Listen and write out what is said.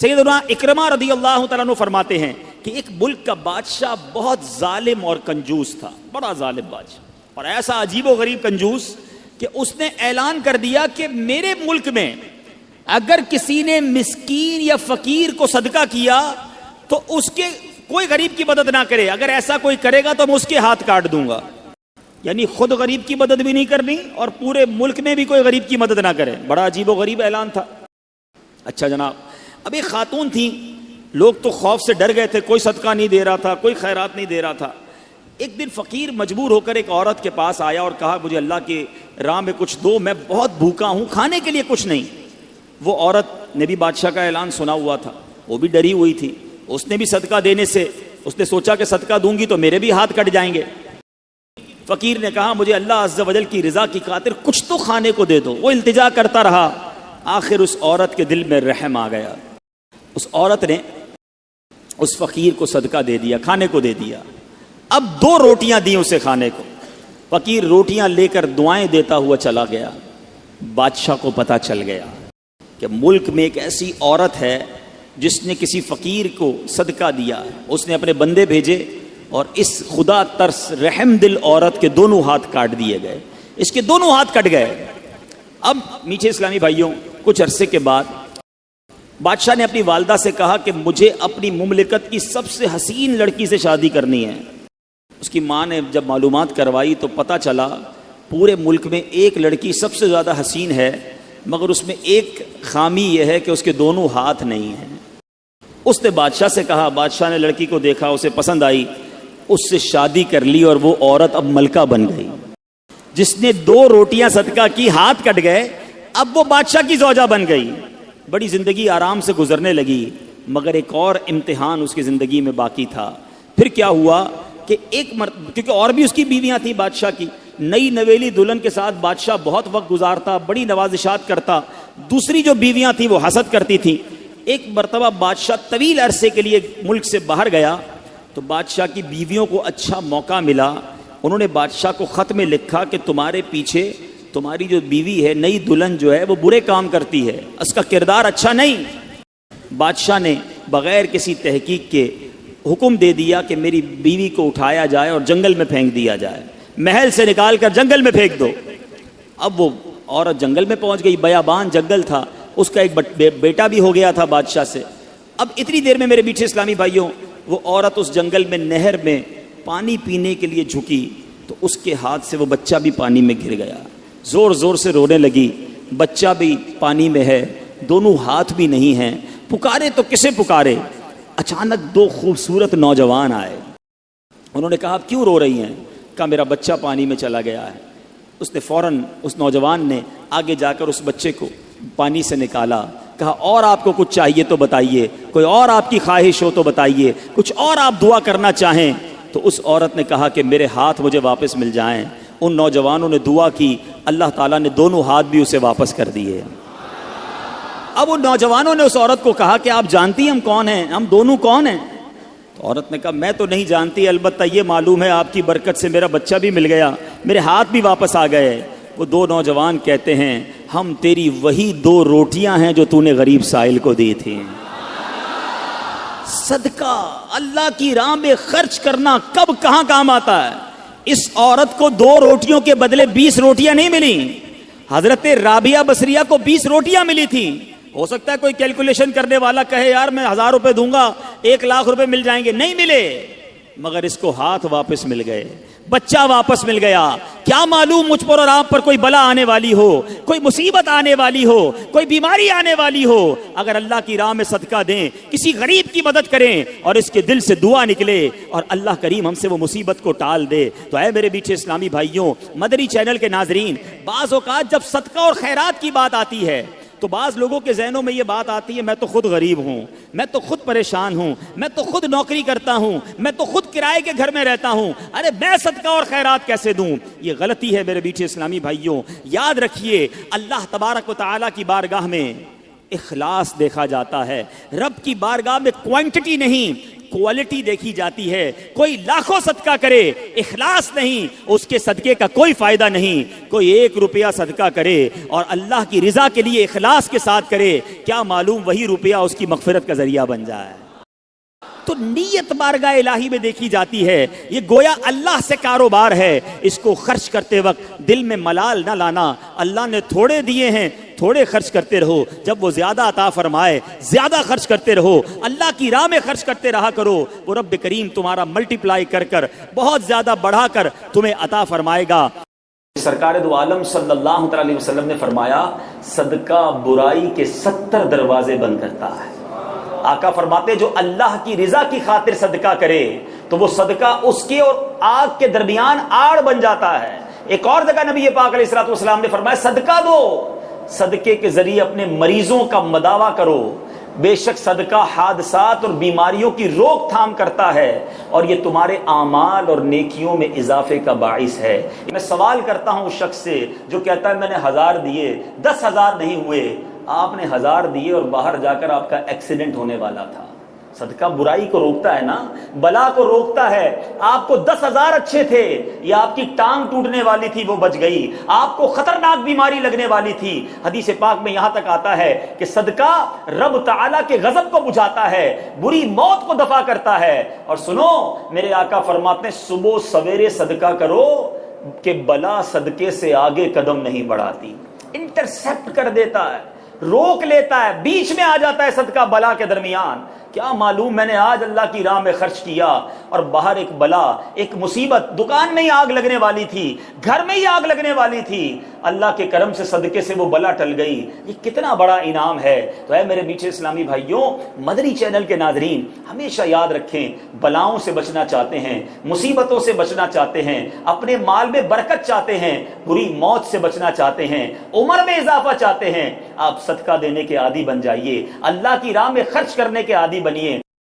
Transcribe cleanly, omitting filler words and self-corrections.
سیدنا اکرمہ رضی اللہ تعالیٰ عنہ فرماتے ہیں کہ ایک ملک کا بادشاہ بہت ظالم اور کنجوس تھا، بڑا ظالم بادشاہ، اور ایسا عجیب و غریب کنجوس کہ اس نے اعلان کر دیا کہ میرے ملک میں اگر کسی نے مسکین یا فقیر کو صدقہ کیا تو اس کے کوئی غریب کی مدد نہ کرے، اگر ایسا کوئی کرے گا تو میں اس کے ہاتھ کاٹ دوں گا۔ یعنی خود غریب کی مدد بھی نہیں کرنی اور پورے ملک میں بھی کوئی غریب کی مدد نہ کرے۔ بڑا عجیب و غریب اعلان تھا۔ اچھا جناب، اب ایک خاتون تھی، لوگ تو خوف سے ڈر گئے تھے، کوئی صدقہ نہیں دے رہا تھا، کوئی خیرات نہیں دے رہا تھا۔ ایک دن فقیر مجبور ہو کر ایک عورت کے پاس آیا اور کہا مجھے اللہ کی راہ میں کچھ دو، میں بہت بھوکا ہوں، کھانے کے لیے کچھ نہیں۔ وہ عورت نے بھی بادشاہ کا اعلان سنا ہوا تھا، وہ بھی ڈری ہوئی تھی، اس نے بھی صدقہ دینے سے اس نے سوچا کہ صدقہ دوں گی تو میرے بھی ہاتھ کٹ جائیں گے۔ فقیر نے کہا مجھے اللہ عز و جل کی رضا کی خاطر کچھ تو کھانے کو دے دو۔ وہ التجا کرتا رہا، آخر اس عورت کے دل میں رحم آ گیا، اس عورت نے اس فقیر کو صدقہ دے دیا، کھانے کو دے دیا۔ اب 2 روٹیاں دی اسے کھانے کو، فقیر روٹیاں لے کر دعائیں دیتا ہوا چلا گیا۔ بادشاہ کو پتہ چل گیا کہ ملک میں ایک ایسی عورت ہے جس نے کسی فقیر کو صدقہ دیا۔ اس نے اپنے بندے بھیجے اور اس خدا ترس رحم دل عورت کے دونوں ہاتھ کاٹ دیے گئے، اس کے دونوں ہاتھ کٹ گئے۔ اب میٹھے اسلامی بھائیوں، کچھ عرصے کے بعد بادشاہ نے اپنی والدہ سے کہا کہ مجھے اپنی مملکت کی سب سے حسین لڑکی سے شادی کرنی ہے۔ اس کی ماں نے جب معلومات کروائی تو پتہ چلا پورے ملک میں ایک لڑکی سب سے زیادہ حسین ہے، مگر اس میں ایک خامی یہ ہے کہ اس کے دونوں ہاتھ نہیں ہیں۔ اس نے بادشاہ سے کہا، بادشاہ نے لڑکی کو دیکھا، اسے پسند آئی، اس سے شادی کر لی اور وہ عورت اب ملکہ بن گئی۔ جس نے 2 روٹیاں صدقہ کی، ہاتھ کٹ گئے، اب وہ بادشاہ کی زوجہ بن گئی۔ بڑی زندگی آرام سے گزرنے لگی، مگر ایک اور امتحان اس کی زندگی میں باقی تھا۔ پھر کیا ہوا کہ کیونکہ اور بھی اس کی بیویاں تھیں بادشاہ کی، نئی نویلی دلہن کے ساتھ بادشاہ بہت وقت گزارتا، بڑی نوازشات کرتا، دوسری جو بیویاں تھیں وہ حسد کرتی تھیں۔ ایک مرتبہ بادشاہ طویل عرصے کے لیے ملک سے باہر گیا تو بادشاہ کی بیویوں کو اچھا موقع ملا، انہوں نے بادشاہ کو خط میں لکھا کہ تمہارے پیچھے تمہاری جو بیوی ہے، نئی دلہن جو ہے، وہ برے کام کرتی ہے، اس کا کردار اچھا نہیں۔ بادشاہ نے بغیر کسی تحقیق کے حکم دے دیا کہ میری بیوی کو اٹھایا جائے اور جنگل میں پھینک دیا جائے، محل سے نکال کر جنگل میں پھینک دو۔ اب وہ عورت جنگل میں پہنچ گئی، بیابان جنگل تھا، اس کا ایک بیٹا بھی ہو گیا تھا بادشاہ سے۔ اب اتنی دیر میں میرے میٹھے اسلامی بھائیوں، وہ عورت اس جنگل میں نہر میں پانی پینے کے لیے جھکی تو اس کے ہاتھ سے وہ بچہ بھی پانی میں گر گیا، زور زور سے رونے لگی، بچہ بھی پانی میں ہے، دونوں ہاتھ بھی نہیں ہیں، پکارے تو کسے پکارے؟ اچانک 2 خوبصورت نوجوان آئے، انہوں نے کہا آپ کیوں رو رہی ہیں؟ کہا میرا بچہ پانی میں چلا گیا ہے۔ اس نے فوراً، اس نوجوان نے آگے جا کر اس بچے کو پانی سے نکالا، کہا اور آپ کو کچھ چاہیے تو بتائیے، کوئی اور آپ کی خواہش ہو تو بتائیے، کچھ اور آپ دعا کرنا چاہیں۔ تو اس عورت نے کہا کہ میرے ہاتھ مجھے واپس مل جائیں۔ ان نوجوانوں نے دعا کی، اللہ تعالیٰ نے دونوں ہاتھ بھی اسے واپس کر دیے۔ اب ان نوجوانوں نے اس عورت کو کہا کہ آپ جانتی ہیں ہم کون ہیں، ہم دونوں کون ہیں؟ تو عورت نے کہا میں تو نہیں جانتی، البتہ یہ معلوم ہے آپ کی برکت سے میرا بچہ بھی مل گیا، میرے ہاتھ بھی واپس آ گئے۔ وہ 2 نوجوان کہتے ہیں ہم تیری وہی 2 روٹیاں ہیں جو تو نے غریب سائل کو دی تھی۔ صدقہ اللہ کی راہ میں خرچ کرنا کب کہاں کام آتا ہے۔ اس عورت کو 2 روٹیوں کے بدلے 20 روٹیاں نہیں ملی، حضرت رابعہ بصریہ کو 20 روٹیاں ملی تھی۔ ہو سکتا ہے کوئی کیلکولیشن کرنے والا کہے یار میں 1000 روپے دوں گا 1 لاکھ روپے مل جائیں گے، نہیں ملے، مگر اس کو ہاتھ واپس مل گئے، بچہ واپس مل گیا۔ کیا معلوم مجھ پر اور آپ پر کوئی بلا آنے والی ہو، کوئی مصیبت آنے والی ہو، کوئی بیماری آنے والی ہو، اگر اللہ کی راہ میں صدقہ دیں، کسی غریب کی مدد کریں اور اس کے دل سے دعا نکلے اور اللہ کریم ہم سے وہ مصیبت کو ٹال دے تو اے میرے میٹھے اسلامی بھائیوں، مدنی چینل کے ناظرین، بعض اوقات جب صدقہ اور خیرات کی بات آتی ہے تو بعض لوگوں کے ذہنوں میں یہ بات آتی ہے میں تو خود غریب ہوں، میں تو خود پریشان ہوں، میں تو خود نوکری کرتا ہوں، میں تو خود کرائے کے گھر میں رہتا ہوں، ارے میں صدقہ اور خیرات کیسے دوں؟ یہ غلطی ہے میرے میٹھے اسلامی بھائیوں۔ یاد رکھیے اللہ تبارک و تعالیٰ کی بارگاہ میں اخلاص دیکھا جاتا ہے، رب کی بارگاہ میں کوانٹٹی نہیں کوالٹی دیکھی جاتی ہے. کوئی لاکھوں صدقہ کرے اخلاص نہیں, اس کے صدقے کا کوئی فائدہ نہیں. کوئی 1 روپیہ صدقہ کرے اور اللہ کی رضا کے لیے اخلاص کے ساتھ کرے, کیا معلوم وہی روپیہ اس کی مغفرت کا ذریعہ بن جائے. تو نیت بارگاہ الہی میں دیکھی جاتی ہے. یہ گویا اللہ سے کاروبار ہے. اس کو خرچ کرتے وقت دل میں ملال نہ لانا. اللہ نے تھوڑے دیے ہیں, تھوڑے خرچ کرتے رہو, جب وہ زیادہ عطا فرمائے زیادہ خرچ کرتے رہو. اللہ کی راہ میں خرچ کرتے رہا کرو, وہ رب کریم تمہارا ملٹیپلائی کر کر بہت زیادہ بڑھا کر تمہیں عطا فرمائے گا. سرکار دو عالم صلی اللہ علیہ وسلم نے فرمایا, صدقہ برائی کے 70 دروازے بند کرتا ہے. آقا فرماتے جو اللہ کی رضا کی خاطر صدقہ کرے تو وہ صدقہ اس کے اور آگ کے درمیان آڑ بن جاتا ہے. ایک اور جگہ نبی پاک علیہ الصلوۃ والسلام نے فرمایا صدقہ دو, صدقے کے ذریعے اپنے مریضوں کا مداوا کرو, بے شک صدقہ حادثات اور بیماریوں کی روک تھام کرتا ہے اور یہ تمہارے اعمال اور نیکیوں میں اضافے کا باعث ہے. میں سوال کرتا ہوں اس شخص سے جو کہتا ہے میں نے 1000 دیے 10,000 نہیں ہوئے. آپ نے 1000 دیے اور باہر جا کر آپ کا ایکسیڈنٹ ہونے والا تھا. صدقہ برائی کو روکتا ہے نا, بلا کو روکتا ہے. آپ کو 10,000 اچھے تھے, یا آپ کی ٹانگ ٹوٹنے والی تھی وہ بچ گئی, آپ کو خطرناک بیماری لگنے والی تھی. حدیث پاک میں یہاں تک آتا ہے کہ صدقہ رب تعالیٰ کے غضب کو بجھاتا ہے, بری موت کو دفع کرتا ہے. اور سنو, میرے آقا فرماتے ہیں صبح سویرے صدقہ کرو کہ بلا صدقے سے آگے قدم نہیں بڑھاتی. انٹرسپٹ کر دیتا ہے, روک لیتا ہے, بیچ میں آ جاتا ہے صدقہ بلا کے درمیان. کیا معلوم میں نے آج اللہ کی راہ میں خرچ کیا اور باہر ایک بلا, ایک مصیبت, دکان میں ہی آگ لگنے والی تھی, گھر میں ہی آگ لگنے والی تھی, اللہ کے کرم سے صدقے سے وہ بلا ٹل گئی. یہ کتنا بڑا انعام ہے. تو اے میرے میٹھے اسلامی بھائیوں, مدنی چینل کے ناظرین, ہمیشہ یاد رکھیں, بلاؤں سے بچنا چاہتے ہیں, مصیبتوں سے بچنا چاہتے ہیں, اپنے مال میں برکت چاہتے ہیں, بری موت سے بچنا چاہتے ہیں, عمر میں اضافہ چاہتے ہیں, آپ صدقہ دینے کے عادی بن جائیے, اللہ کی راہ میں خرچ کرنے کے عادی بنیے.